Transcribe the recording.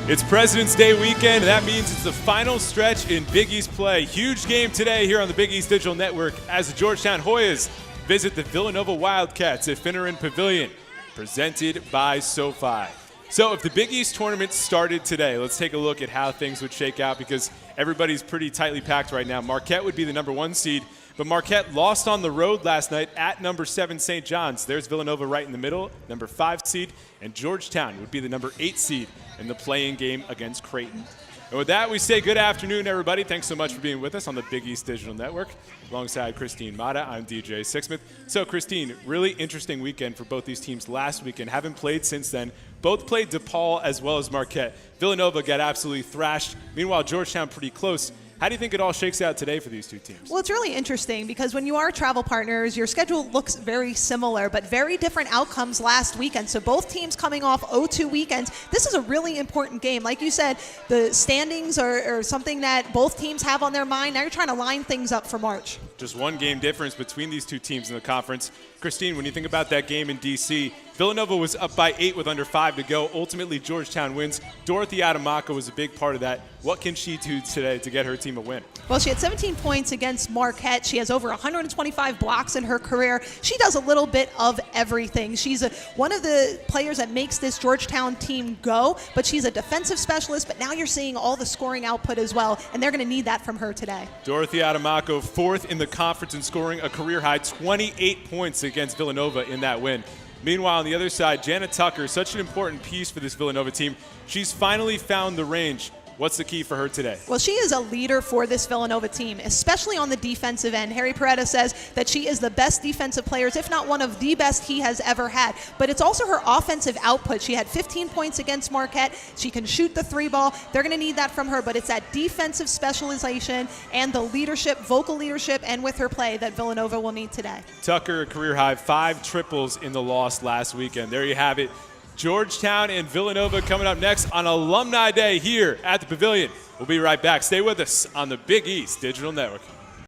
It's President's Day weekend, and that means it's the final stretch in Big East play. Huge game today here on the Big East Digital Network as the Georgetown Hoyas visit the Villanova Wildcats at Finneran Pavilion, presented by SoFi. So if the Big East tournament started today, let's take a look at how things would shake out because everybody's pretty tightly packed right now. Marquette would be the number 1 seed, but Marquette lost on the road last night at number 7 St. John's. There's Villanova right in the middle, number 5 seed, and Georgetown would be the number 8 seed in the play-in game against Creighton. And with that, we say good afternoon, everybody. Thanks so much for being with us on the Big East Digital Network. Alongside Christine Motta, I'm DJ Sixsmith. So, Christine, really interesting weekend for both these teams last weekend. Haven't played since then. Both played DePaul as well as Marquette. Villanova got absolutely thrashed. Meanwhile, Georgetown pretty close. How do you think it all shakes out today for these two teams? Well, it's really interesting because when you are travel partners, your schedule looks very similar, but very different outcomes last weekend. So both teams coming off 0-2 weekends. This is a really important game. Like you said, the standings are something that both teams have on their mind. Now you're trying to line things up for March. Just one game difference between these two teams in the conference. Christine, when you think about that game in D.C., Villanova was up by 8 with under 5 to go. Ultimately, Georgetown wins. Dorothy Adamaka was a big part of that. What can she do today to get her team a win? Well, she had 17 points against Marquette. She has over 125 blocks in her career. She does a little bit of everything. She's one of the players that makes this Georgetown team go, but she's a defensive specialist. But now you're seeing all the scoring output as well, and they're going to need that from her today. Dorothy Adamaka, 4th in the conference in scoring, a career-high 28 points against Villanova in that win. Meanwhile, on the other side, Janet Tucker, such an important piece for this Villanova team. She's finally found the range. What's the key for her today? Well, she is a leader for this Villanova team, especially on the defensive end. Harry Peretta says that she is the best defensive players, if not one of the best he has ever had. But it's also her offensive output. She had 15 points against Marquette. She can shoot the 3-ball. They're going to need that from her, but it's that defensive specialization and the leadership, vocal leadership, and with her play that Villanova will need today. Tucker, a career-high 5 triples in the loss last weekend. There you have it. Georgetown and Villanova coming up next on Alumni Day here at the Pavilion. We'll be right back. Stay with us on the Big East Digital Network.